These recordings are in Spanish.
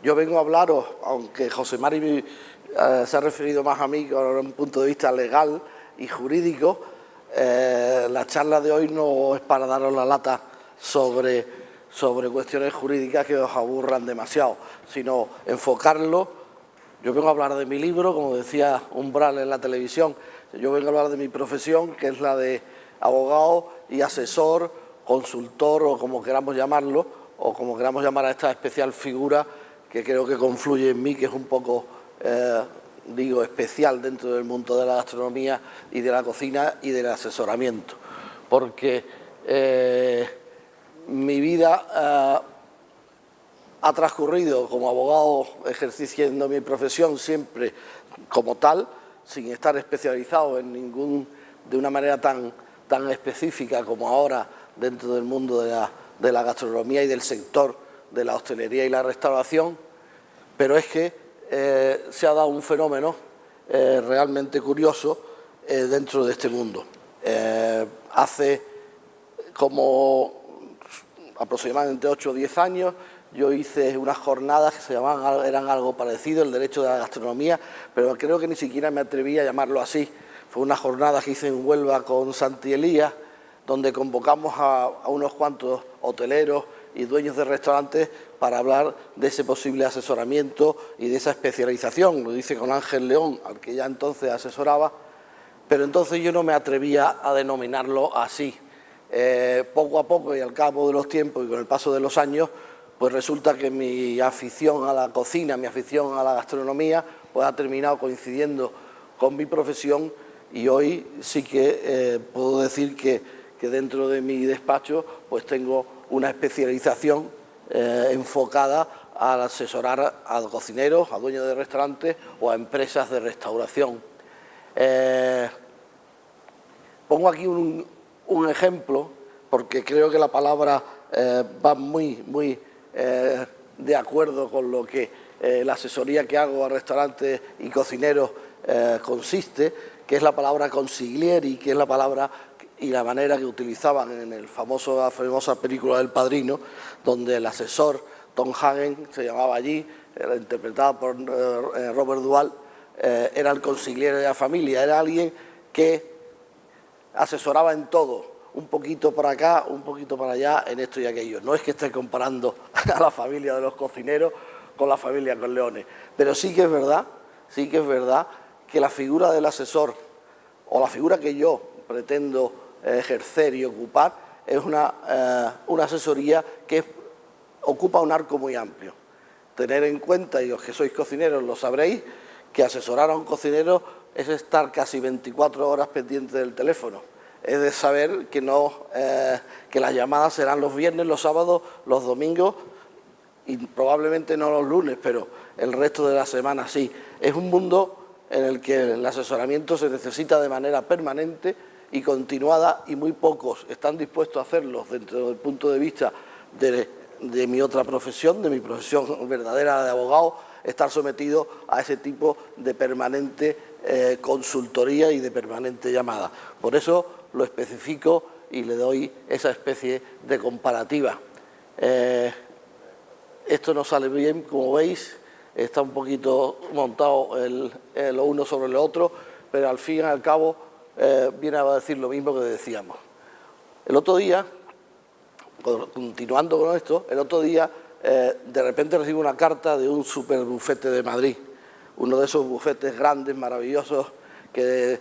Yo vengo a hablaros, aunque José Mari se ha referido más a mí con un punto de vista legal y jurídico, la charla de hoy no es para daros la lata sobre cuestiones jurídicas que os aburran demasiado, sino enfocarlo. Yo vengo a hablar de mi libro, como decía Umbral en la televisión, yo vengo a hablar de mi profesión, que es la de abogado y asesor, consultor o como queramos llamarlo, o como queramos llamar a esta especial figura que creo que confluye en mí, que es un poco, digo, especial dentro del mundo de la gastronomía y de la cocina y del asesoramiento. Porque mi vida ha transcurrido como abogado ejerciendo mi profesión siempre como tal, sin estar especializado en de una manera tan específica como ahora dentro del mundo de la gastronomía y del sector de la hostelería y la restauración, pero es que se ha dado un fenómeno realmente curioso dentro de este mundo. Hace como aproximadamente 8 o 10 años yo hice unas jornadas que eran algo parecido, el derecho de la gastronomía, pero creo que ni siquiera me atreví a llamarlo así. Fue una jornada que hice en Huelva con Santi Elías, donde convocamos a unos cuantos hoteleros y dueños de restaurantes para hablar de ese posible asesoramiento y de esa especialización. Lo hice con Ángel León, al que ya entonces asesoraba, pero entonces yo no me atrevía a denominarlo así. Poco a poco y al cabo de los tiempos y con el paso de los años, pues resulta que mi afición a la cocina, mi afición a la gastronomía, pues ha terminado coincidiendo con mi profesión y hoy sí que puedo decir que dentro de mi despacho pues tengo una especialización enfocada a asesorar a cocineros, a dueños de restaurantes o a empresas de restauración. Pongo aquí un ejemplo porque creo que la palabra va muy de acuerdo con lo que la asesoría que hago a restaurantes y cocineros consiste, que es la palabra consiglieri, que es la palabra y la manera que utilizaban en la famosa película del Padrino, donde el asesor Tom Hagen, se llamaba allí, era interpretado por Robert Duvall, era el consigliere de la familia, era alguien que asesoraba en todo, un poquito para acá, un poquito para allá, en esto y aquello. No es que esté comparando a la familia de los cocineros con la familia Corleone, pero sí que es verdad que la figura del asesor, o la figura que yo pretendo ejercer y ocupar, es una asesoría que ocupa un arco muy amplio. Tener en cuenta, y los que sois cocineros lo sabréis, que asesorar a un cocinero es estar casi 24 horas pendiente del teléfono. Es de saber que las llamadas serán los viernes, los sábados, los domingos y probablemente no los lunes, pero el resto de la semana sí. Es un mundo en el que el asesoramiento se necesita de manera permanente y continuada y muy pocos están dispuestos a hacerlo dentro del punto de vista de mi otra profesión, de mi profesión verdadera de abogado, estar sometido a ese tipo de permanente consultoría y de permanente llamada. Por eso lo especifico y le doy esa especie de comparativa. Esto no sale bien, como veis, está un poquito montado lo uno sobre lo otro, pero al fin y al cabo viene a decir lo mismo que decíamos. El otro día, continuando con esto, de repente recibo una carta de un superbufete de Madrid, uno de esos bufetes grandes, maravillosos, que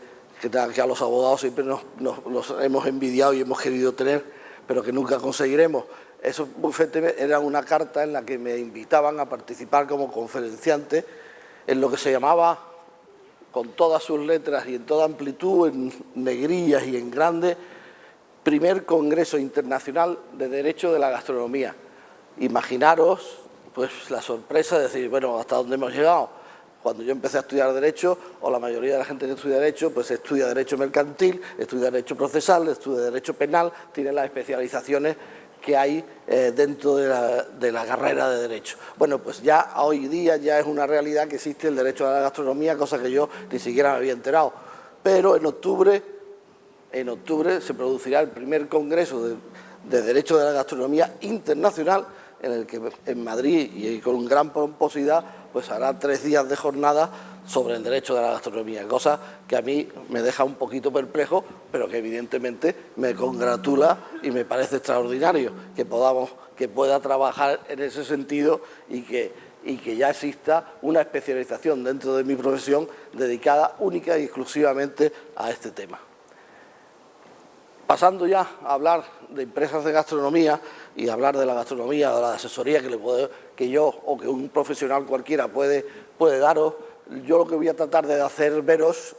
a los abogados siempre nos hemos envidiado y hemos querido tener, pero que nunca conseguiremos. Esos bufetes eran una carta en la que me invitaban a participar como conferenciante en lo que se llamaba, con todas sus letras y en toda amplitud, en negrillas y en grande, primer Congreso Internacional de Derecho de la Gastronomía. Imaginaros pues la sorpresa de decir, bueno, ¿hasta dónde hemos llegado? Cuando yo empecé a estudiar Derecho, o la mayoría de la gente que estudia Derecho, pues estudia Derecho Mercantil, estudia Derecho Procesal, estudia Derecho Penal, tiene las especializaciones que hay dentro de la carrera de Derecho. Bueno, pues ya hoy día ya es una realidad que existe el derecho a la gastronomía, cosa que yo ni siquiera me había enterado. Pero en octubre se producirá el primer Congreso de Derecho de la Gastronomía Internacional, en el que en Madrid y con gran pomposidad pues hará 3 días de jornada sobre el derecho de la gastronomía, cosa que a mí me deja un poquito perplejo, pero que evidentemente me congratula y me parece extraordinario que pueda trabajar en ese sentido y que ya exista una especialización dentro de mi profesión dedicada única y exclusivamente a este tema. Pasando ya a hablar de empresas de gastronomía y hablar de la gastronomía o de la asesoría que yo o que un profesional cualquiera puede daros, yo lo que voy a tratar de hacer veros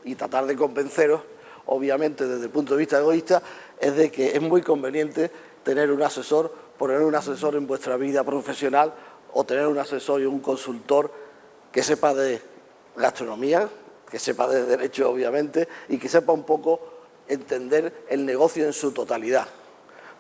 y tratar de convenceros, obviamente desde el punto de vista egoísta, es de que es muy conveniente tener un asesor, poner un asesor en vuestra vida profesional o tener un asesor y un consultor que sepa de gastronomía, que sepa de derecho obviamente y que sepa un poco entender el negocio en su totalidad.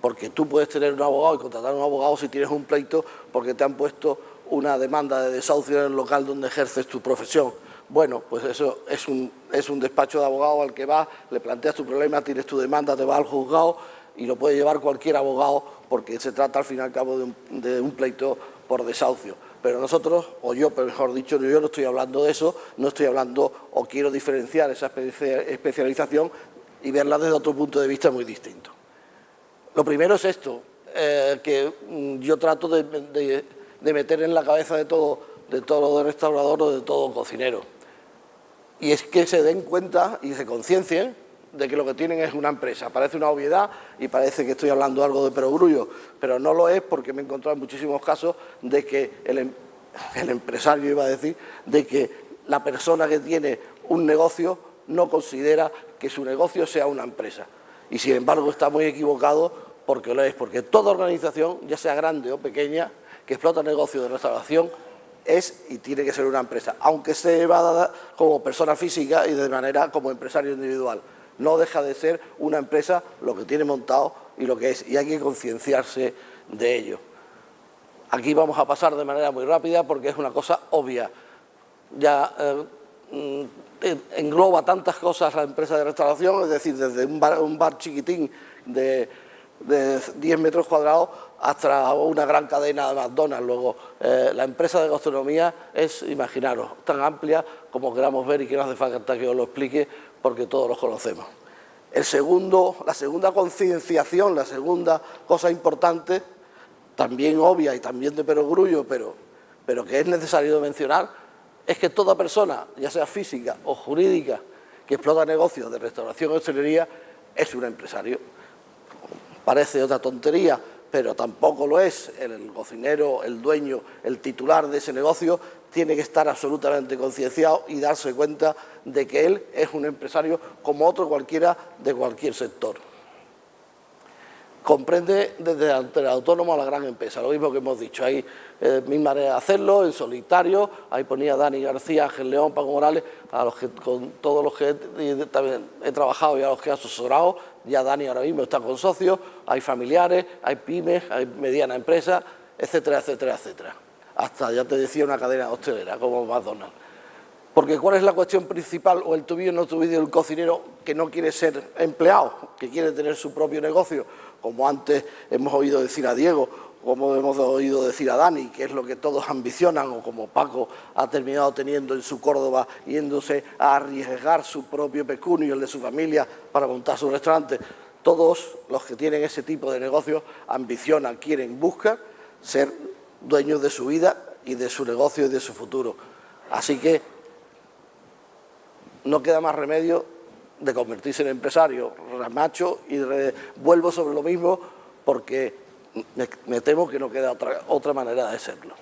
Porque tú puedes tener un abogado y contratar a un abogado si tienes un pleito porque te han puesto una demanda de desahucio en el local donde ejerces tu profesión. Bueno, pues eso es un despacho de abogado al que vas, le planteas tu problema, tienes tu demanda, te vas al juzgado y lo puede llevar cualquier abogado porque se trata al fin y al cabo de un pleito por desahucio. Pero nosotros, o yo, mejor dicho, yo no estoy hablando de eso, no estoy hablando o quiero diferenciar esa especialización y verla desde otro punto de vista muy distinto. Lo primero es esto, que yo trato de meter en la cabeza de todo restaurador o de todo cocinero. Y es que se den cuenta y se conciencien de que lo que tienen es una empresa. Parece una obviedad y parece que estoy hablando algo de perogrullo, pero no lo es porque me he encontrado en muchísimos casos de que el empresario, iba a decir, de que la persona que tiene un negocio no considera que su negocio sea una empresa. Y sin embargo está muy equivocado porque lo es, porque toda organización, ya sea grande o pequeña, que explota negocio de restauración, es y tiene que ser una empresa, aunque esté llevada como persona física y de manera como empresario individual. No deja de ser una empresa lo que tiene montado y lo que es, y hay que concienciarse de ello. Aquí vamos a pasar de manera muy rápida porque es una cosa obvia. Ya engloba tantas cosas la empresa de restauración, es decir, desde un bar chiquitín de 10 metros cuadrados hasta una gran cadena de McDonald's. Luego, la empresa de gastronomía es, imaginaros, tan amplia como queramos ver y que no hace falta que os lo explique porque todos los conocemos. La segunda concienciación, la segunda cosa importante, también obvia y también de perogrullo, pero que es necesario mencionar, es que toda persona, ya sea física o jurídica, que explota negocios de restauración o hostelería, es un empresario. Parece otra tontería, pero tampoco lo es. El cocinero, el dueño, el titular de ese negocio tiene que estar absolutamente concienciado y darse cuenta de que él es un empresario como otro cualquiera de cualquier sector. Comprende desde el autónomo a la gran empresa, lo mismo que hemos dicho. Hay mil maneras de hacerlo, en solitario. Ahí ponía Dani García, Ángel León, Paco Morales, con todos los que también he trabajado y a los que he asesorado. Ya Dani ahora mismo está con socios, hay familiares, hay pymes, hay mediana empresa, etcétera, etcétera, etcétera. Hasta, ya te decía, una cadena hostelera como McDonald's. Porque ¿cuál es la cuestión principal o el tubido no tubido del cocinero que no quiere ser empleado, que quiere tener su propio negocio? Como antes hemos oído decir a Diego, como hemos oído decir a Dani, que es lo que todos ambicionan, o como Paco ha terminado teniendo en su Córdoba, yéndose a arriesgar su propio pecunio y el de su familia para montar su restaurante. Todos los que tienen ese tipo de negocios ambicionan, quieren, buscan ser dueños de su vida y de su negocio y de su futuro. Así que no queda más remedio de convertirse en empresario, remacho, y vuelvo sobre lo mismo porque me temo que no queda otra manera de serlo.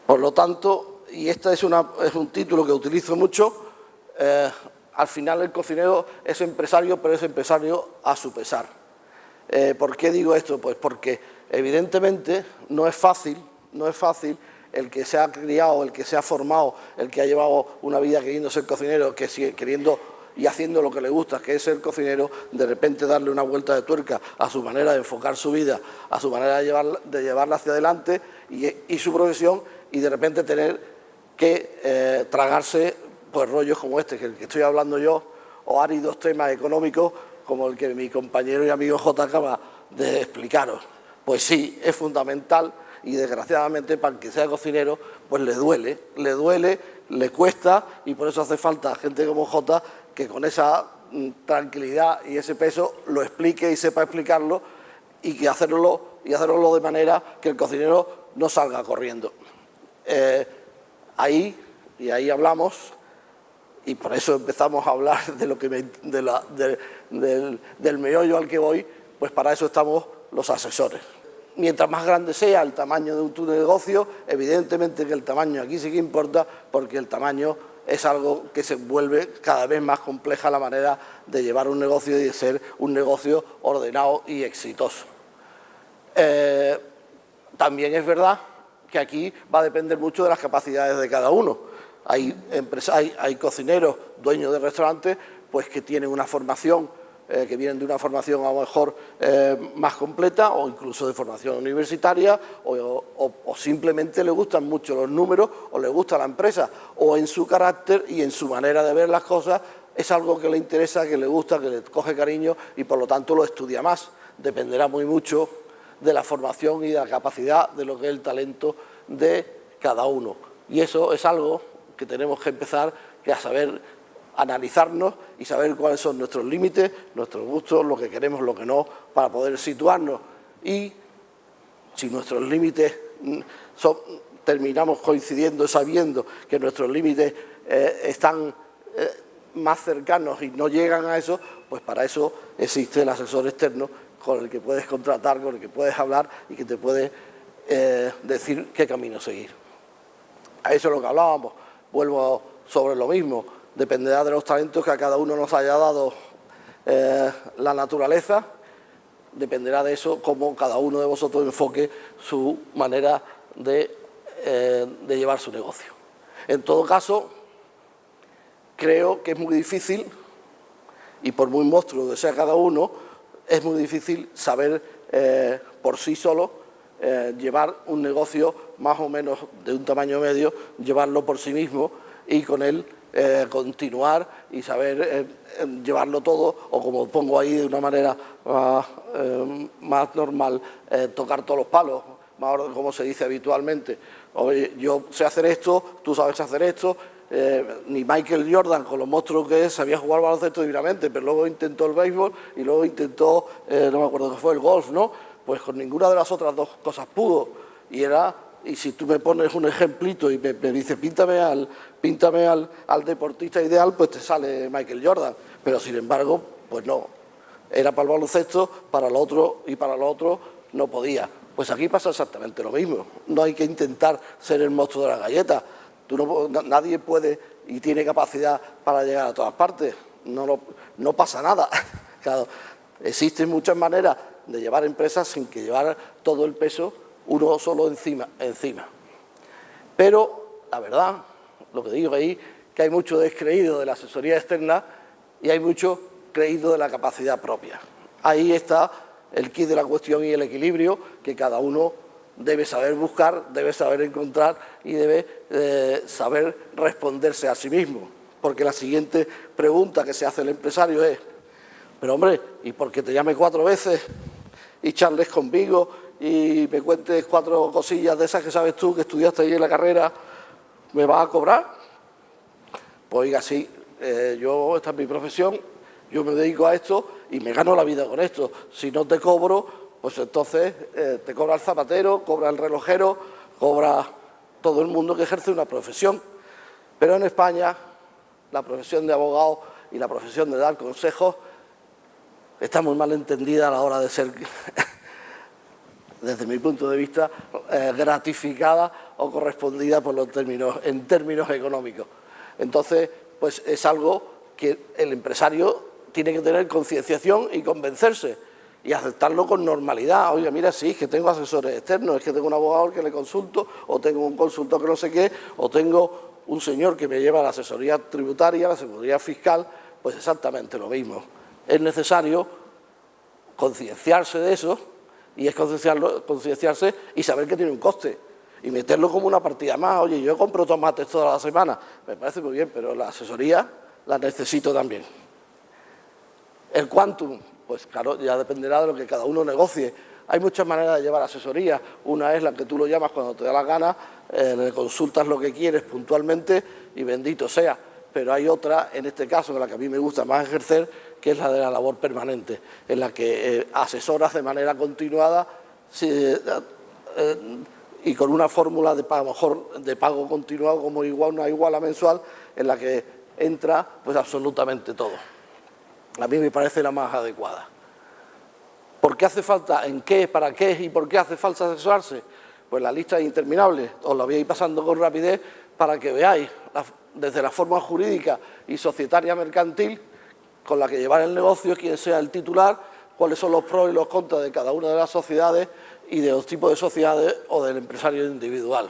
Por lo tanto, y este es un título que utilizo mucho, al final el cocinero es empresario, pero es empresario a su pesar. ¿Por qué digo esto? Pues porque evidentemente no es fácil el que se ha criado, el que se ha formado, el que ha llevado una vida queriendo ser cocinero, que sigue queriendo y haciendo lo que le gusta, que es ser cocinero, de repente darle una vuelta de tuerca a su manera de enfocar su vida, a su manera de llevarla hacia adelante y su profesión, y de repente tener que tragarse pues rollos como este, que el que estoy hablando yo, o áridos temas económicos como el que mi compañero y amigo J. acaba de explicaros. Pues sí, es fundamental y desgraciadamente para el que sea cocinero pues le duele, le cuesta y por eso hace falta gente como Jota que con esa tranquilidad y ese peso lo explique y sepa explicarlo y que hacerlo de manera que el cocinero no salga corriendo. Ahí hablamos, y por eso empezamos a hablar de lo que del meollo al que voy, pues para eso estamos los asesores. Mientras más grande sea el tamaño de tu negocio, evidentemente que el tamaño aquí sí que importa, porque el tamaño es algo que se vuelve cada vez más compleja la manera de llevar un negocio y de ser un negocio ordenado y exitoso. También es verdad que aquí va a depender mucho de las capacidades de cada uno. Hay cocineros, dueños de restaurantes, pues que tienen una formación, que vienen de una formación a lo mejor más completa o incluso de formación universitaria o simplemente le gustan mucho los números o le gusta la empresa o en su carácter y en su manera de ver las cosas es algo que le interesa, que le gusta, que le coge cariño y por lo tanto lo estudia más. Dependerá muy mucho de la formación y de la capacidad de lo que es el talento de cada uno. Y eso es algo que tenemos que empezar a saber analizarnos y saber cuáles son nuestros límites, nuestros gustos, lo que queremos, lo que no, para poder situarnos. Y si nuestros límites terminamos coincidiendo, sabiendo que nuestros límites están más cercanos y no llegan a eso, pues para eso existe el asesor externo con el que puedes contratar, con el que puedes hablar y que te puede decir qué camino seguir. A eso es lo que hablábamos. Vuelvo sobre lo mismo, dependerá de los talentos que a cada uno nos haya dado la naturaleza, dependerá de eso cómo cada uno de vosotros enfoque su manera de llevar su negocio. En todo caso, creo que es muy difícil, y por muy monstruo que sea cada uno, es muy difícil saber por sí solo llevar un negocio más o menos de un tamaño medio, llevarlo por sí mismo y con él continuar y saber llevarlo todo, o como pongo ahí de una manera más normal, tocar todos los palos, más como se dice habitualmente. Oye, yo sé hacer esto, tú sabes hacer esto. Ni Michael Jordan, con los monstruos que es, sabía jugar baloncesto divinamente, pero luego intentó el béisbol y luego intentó, no me acuerdo qué fue, el golf, ¿no? Pues con ninguna de las otras dos cosas pudo. Y si tú me pones un ejemplito y me dices píntame al deportista ideal, pues te sale Michael Jordan. Pero sin embargo, pues no. Era para el baloncesto, para lo otro y para lo otro no podía. Pues aquí pasa exactamente lo mismo. No hay que intentar ser el monstruo de la galleta. Nadie puede y tiene capacidad para llegar a todas partes. No pasa nada. Claro, existen muchas maneras de llevar empresas sin que llevar todo el peso uno solo encima. Pero la verdad, lo que digo ahí, que hay mucho descreído de la asesoría externa y hay mucho creído de la capacidad propia. Ahí está el quid de la cuestión y el equilibrio que cada uno debe saber buscar, debe saber encontrar y debe saber responderse a sí mismo. Porque la siguiente pregunta que se hace el empresario es: pero hombre, ¿y por qué te llame 4 veces y charles conmigo y me cuentes 4 cosillas de esas que sabes tú, que estudiaste ahí en la carrera, me vas a cobrar? Pues oiga, sí, esta es mi profesión, yo me dedico a esto y me gano la vida con esto. Si no te cobro, pues entonces te cobra el zapatero, cobra el relojero, cobra todo el mundo que ejerce una profesión. Pero en España la profesión de abogado y la profesión de dar consejos está muy mal entendida a la hora de ser, desde mi punto de vista, gratificada o correspondida por en términos económicos. Entonces, pues es algo que el empresario tiene que tener concienciación y convencerse y aceptarlo con normalidad. Oye, mira, sí, es que tengo asesores externos, es que tengo un abogado al que le consulto, o tengo un consultor que no sé qué, o tengo un señor que me lleva la asesoría tributaria, la asesoría fiscal, pues exactamente lo mismo. Es necesario concienciarse de eso, y es concienciarse y saber que tiene un coste, y meterlo como una partida más. Oye, yo compro tomates toda la semana, me parece muy bien, pero la asesoría la necesito también. El quantum, pues claro, ya dependerá de lo que cada uno negocie. Hay muchas maneras de llevar asesoría. Una es la que tú lo llamas cuando te da la gana, le consultas lo que quieres puntualmente y bendito sea. Pero hay otra, en este caso, la que a mí me gusta más ejercer, que es la de la labor permanente, en la que asesoras de manera continuada y con una fórmula de pago, mejor de pago continuado como una iguala mensual, en la que entra pues absolutamente todo. A mí me parece la más adecuada. ¿Por qué hace falta? ¿En qué? ¿Para qué? ¿Y por qué hace falta asesorarse? Pues la lista es interminable. Os la voy a ir pasando con rapidez para que veáis desde la forma jurídica y societaria mercantil con la que llevar el negocio, quién sea el titular, cuáles son los pros y los contras de cada una de las sociedades y de los tipos de sociedades o del empresario individual.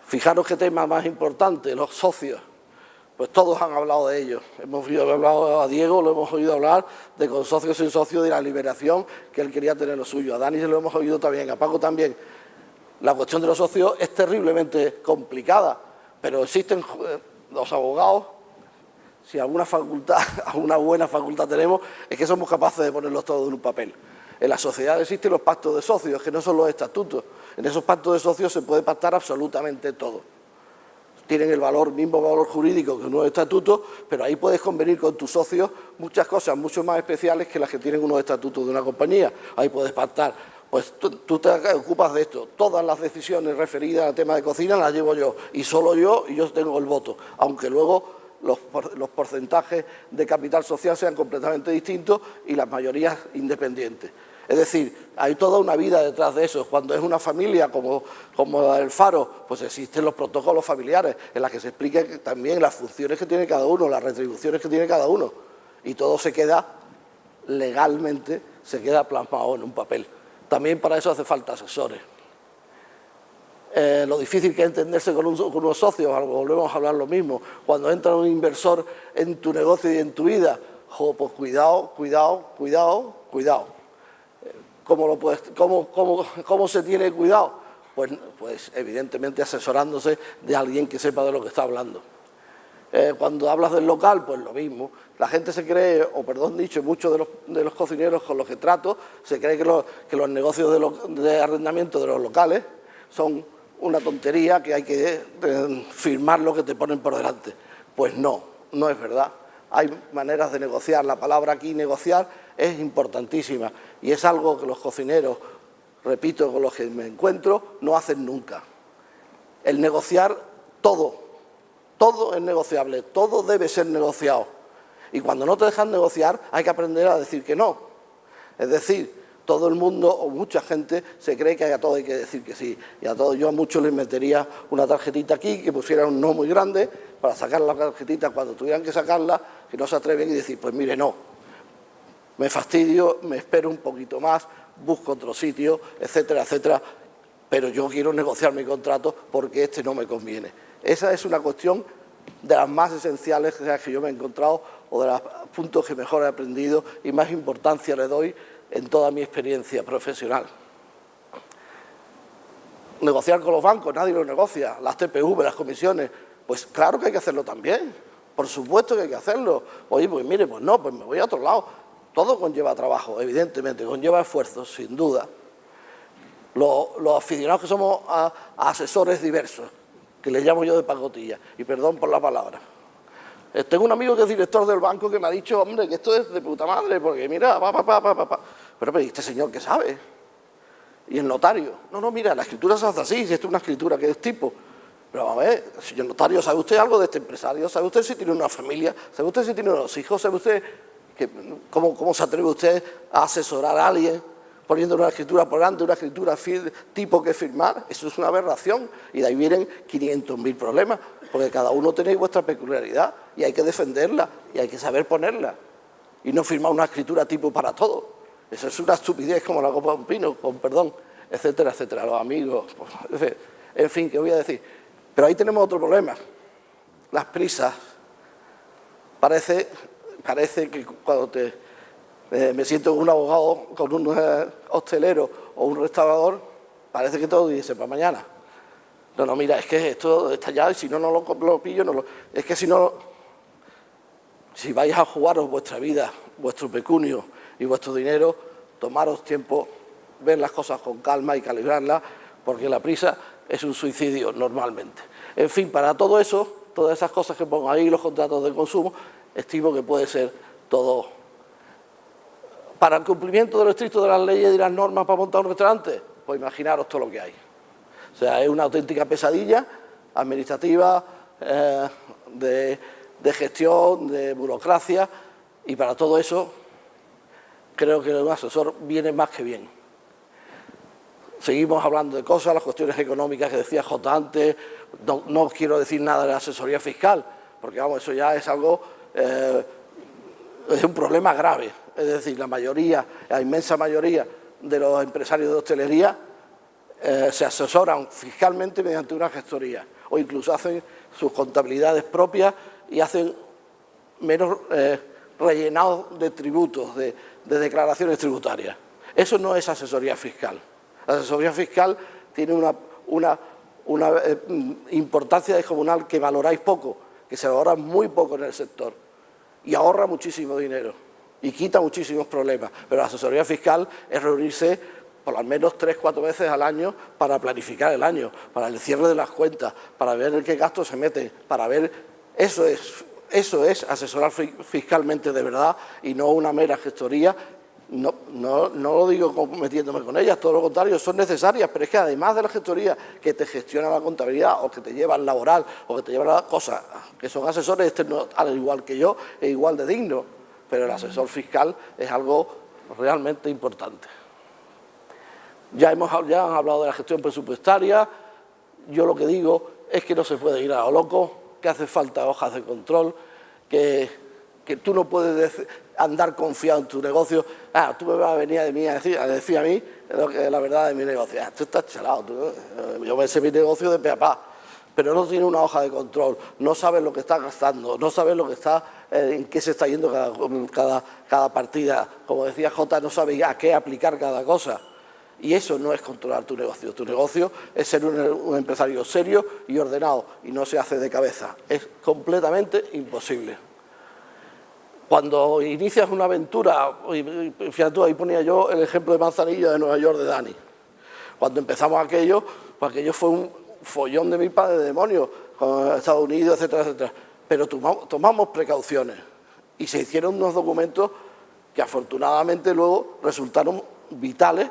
Fijaros qué tema más importante, los socios. Pues todos han hablado de ellos. Hemos hablado a Diego, lo hemos oído hablar de con socios sin socios, de la liberación, que él quería tener lo suyo. A Dani se lo hemos oído también, a Paco también. La cuestión de los socios es terriblemente complicada, pero existen los abogados, si alguna facultad, alguna buena facultad tenemos, es que somos capaces de ponerlos todos en un papel. En la sociedad existen los pactos de socios, que no son los estatutos. En esos pactos de socios se puede pactar absolutamente todo. Tienen el mismo valor jurídico que unos estatutos, pero ahí puedes convenir con tus socios muchas cosas mucho más especiales que las que tienen unos estatutos de una compañía. Ahí puedes pactar, pues tú te ocupas de esto, todas las decisiones referidas al tema de cocina las llevo yo, y solo yo, y yo tengo el voto, aunque luego los porcentajes de capital social sean completamente distintos y las mayorías independientes. Es decir, hay toda una vida detrás de eso. Cuando es una familia como el Faro, pues existen los protocolos familiares en los que se explica también las funciones que tiene cada uno, las retribuciones que tiene cada uno. Y todo se queda legalmente, se queda plasmado en un papel. También para eso hace falta asesores. Lo difícil que es entenderse con unos socios, volvemos a hablar lo mismo. Cuando entra un inversor en tu negocio y en tu vida, pues cuidado. ¿Cómo se tiene cuidado? Pues evidentemente asesorándose de alguien que sepa de lo que está hablando. Cuando hablas del local, pues lo mismo. La gente se cree, o perdón dicho, muchos de los cocineros con los que trato, se cree que los negocios de arrendamiento de los locales son una tontería, que hay que firmar lo que te ponen por delante. Pues no es verdad. Hay maneras de negociar. La palabra aquí, negociar, es importantísima y es algo que los cocineros, repito, con los que me encuentro, no hacen nunca. El negociar, todo es negociable, todo debe ser negociado. Y cuando no te dejan negociar, hay que aprender a decir que no. Es decir, todo el mundo o mucha gente se cree que a todo hay que decir que sí. Y a todo, yo a muchos les metería una tarjetita aquí, que pusiera un no muy grande, para sacar la tarjetita cuando tuvieran que sacarla, que no se atreven y decir, pues mire, no, me fastidio, me espero un poquito más, busco otro sitio, etcétera, etcétera, pero yo quiero negociar mi contrato porque este no me conviene. Esa es una cuestión de las más esenciales que yo me he encontrado o de los puntos que mejor he aprendido y más importancia le doy en toda mi experiencia profesional. Negociar con los bancos, nadie lo negocia, las TPV, las comisiones, pues claro que hay que hacerlo también, por supuesto que hay que hacerlo. Oye, pues mire, pues no, pues me voy a otro lado. Todo conlleva trabajo, evidentemente, conlleva esfuerzos, sin duda. Los aficionados que somos a asesores diversos, que les llamo yo de pacotilla, y perdón por la palabra. Tengo un amigo que es director del banco que me ha dicho, hombre, que esto es de puta madre, porque mira, Pero ¿y este señor qué sabe? Y el notario, no, mira, la escritura se hace así, si esto es una escritura que es tipo. Pero a ver, señor notario, ¿sabe usted algo de este empresario? ¿Sabe usted si tiene una familia? ¿Sabe usted si tiene unos hijos? ¿Sabe usted cómo se atreve usted a asesorar a alguien poniendo una escritura por delante, una escritura tipo que firmar? Eso es una aberración y de ahí vienen 500.000 problemas, porque cada uno tenéis vuestra peculiaridad y hay que defenderla y hay que saber ponerla y no firmar una escritura tipo para todo. Eso es una estupidez como la copa de un pino, con perdón, etcétera, etcétera. Los amigos, pues, en fin, ¿qué voy a decir? Pero ahí tenemos otro problema, las prisas. Parece que cuando me siento con un abogado, con un hostelero o un restaurador, parece que todo dice para mañana. No, mira, es que esto está ya y si no lo pillo, es que si vais a jugaros vuestra vida, vuestro pecunio y vuestro dinero, tomaros tiempo ver las cosas con calma y calibrarlas, porque la prisa es un suicidio normalmente. En fin, para todo eso, todas esas cosas que pongo ahí, los contratos de consumo, estimo que puede ser todo. Para el cumplimiento de lo estricto de las leyes y las normas para montar un restaurante, pues imaginaros todo lo que hay. O sea, es una auténtica pesadilla administrativa, de gestión, de burocracia, y para todo eso creo que un asesor viene más que bien. Seguimos hablando de cosas, las cuestiones económicas que decía Jota antes, no quiero decir nada de la asesoría fiscal, porque vamos, eso ya es algo, es un problema grave. Es decir, la inmensa mayoría de los empresarios de hostelería se asesoran fiscalmente mediante una gestoría, o incluso hacen sus contabilidades propias y hacen menos rellenados de tributos, de declaraciones tributarias. Eso no es asesoría fiscal. La asesoría fiscal tiene una importancia descomunal que valoráis poco, que se valora muy poco en el sector, y ahorra muchísimo dinero y quita muchísimos problemas. Pero la asesoría fiscal es reunirse por al menos 3 o 4 veces al año para planificar el año, para el cierre de las cuentas, para ver en qué gastos se meten, para ver... Eso es asesorar fiscalmente de verdad y no una mera gestoría. No lo digo metiéndome con ellas, todo lo contrario, son necesarias, pero es que además de la gestoría que te gestiona la contabilidad o que te lleva al laboral o que te lleva a cosas que son asesores externos, al igual que yo, es igual de digno, pero el asesor fiscal es algo realmente importante. Ya han hablado de la gestión presupuestaria. Yo lo que digo es que no se puede ir a lo loco, que hace falta hojas de control, que tú no puedes andar confiado en tu negocio. Tú me vas a venir a decir a mí la verdad de mi negocio. Tú estás chalado, yo me sé mi negocio de pe a pa, pero no tienes una hoja de control, no sabes lo que estás gastando, no sabes lo que está, en qué se está yendo cada partida. Como decía Jota, no sabes a qué aplicar cada cosa. Y eso no es controlar tu negocio. Tu negocio es ser un empresario serio y ordenado, y no se hace de cabeza. Es completamente imposible. Cuando inicias una aventura, fíjate, ahí ponía yo el ejemplo de Manzanillo de Nueva York de Dani. Cuando empezamos aquello, pues aquello fue un follón de mil padres de demonios, con Estados Unidos, etcétera, etcétera. Pero tomamos precauciones y se hicieron unos documentos que afortunadamente luego resultaron vitales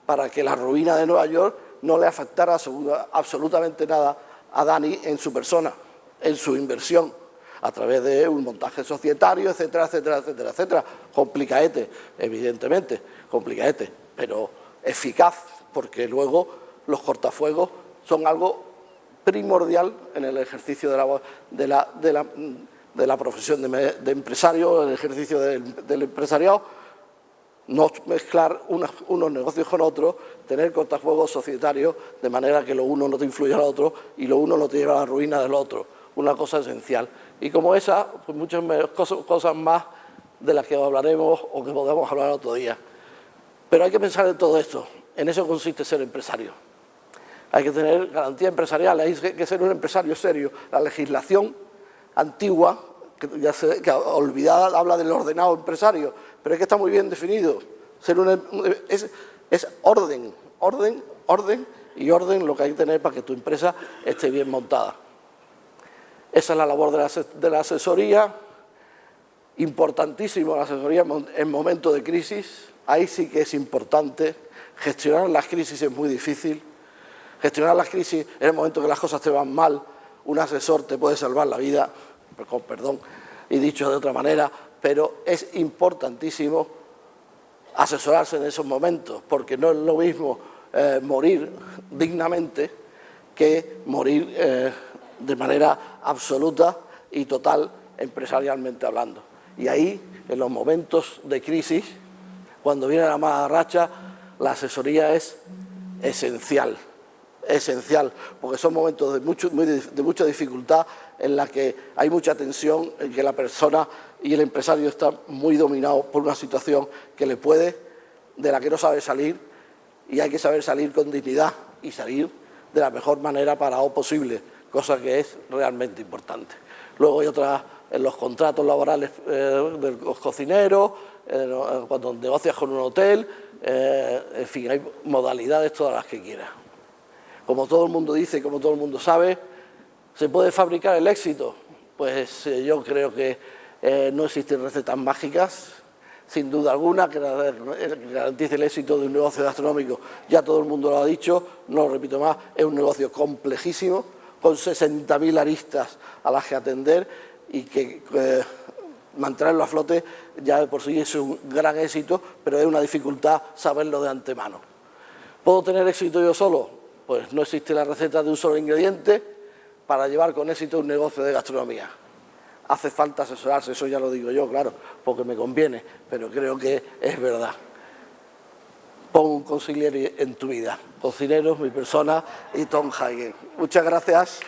para que la ruina de Nueva York no le afectara absolutamente nada a Dani en su persona, en su inversión, a través de un montaje societario, etcétera, etcétera, etcétera, etcétera. Complicaete, evidentemente, complicaete, pero eficaz, porque luego los cortafuegos son algo primordial en el ejercicio de la profesión de empresario, en el ejercicio del empresariado. No mezclar unos negocios con otros, tener cortafuegos societarios de manera que lo uno no te influya al otro y lo uno no te lleva a la ruina del otro. Una cosa esencial. Y como esa, pues muchas cosas más de las que hablaremos o que podamos hablar otro día. Pero hay que pensar en todo esto. En eso consiste ser empresario. Hay que tener garantía empresarial, hay que ser un empresario serio. La legislación antigua, que olvidada, habla del ordenado empresario, pero es que está muy bien definido. Es orden, orden, orden y orden lo que hay que tener para que tu empresa esté bien montada. Esa es la labor de la asesoría. Importantísimo la asesoría en momentos de crisis. Ahí sí que es importante. Gestionar las crisis es muy difícil. Gestionar las crisis en el momento que las cosas te van mal, un asesor te puede salvar la vida, con perdón, y dicho de otra manera, pero es importantísimo asesorarse en esos momentos, porque no es lo mismo morir dignamente que morir de manera absoluta y total empresarialmente hablando. Y ahí, en los momentos de crisis, cuando viene la mala racha, la asesoría es esencial, porque son momentos de mucha dificultad, en la que hay mucha tensión, en que la persona y el empresario están muy dominados por una situación de la que no sabe salir, y hay que saber salir con dignidad y salir de la mejor manera parado posible, cosa que es realmente importante. Luego hay otras, en los contratos laborales de los cocineros, cuando negocias con un hotel, en fin, hay modalidades todas las que quieras. Como todo el mundo dice, como todo el mundo sabe, ¿se puede fabricar el éxito? Pues yo creo que no existen recetas mágicas, sin duda alguna, que garantice el éxito de un negocio gastronómico. Ya todo el mundo lo ha dicho, no lo repito más, es un negocio complejísimo, con 60.000 aristas a las que atender y que mantenerlo a flote ya de por sí es un gran éxito, pero es una dificultad saberlo de antemano. ¿Puedo tener éxito yo solo? Pues no existe la receta de un solo ingrediente para llevar con éxito un negocio de gastronomía. Hace falta asesorarse, eso ya lo digo yo, claro, porque me conviene, pero creo que es verdad. Pon un consigliere en tu vida. Cocineros, mi persona y Tom Hagen. Muchas gracias.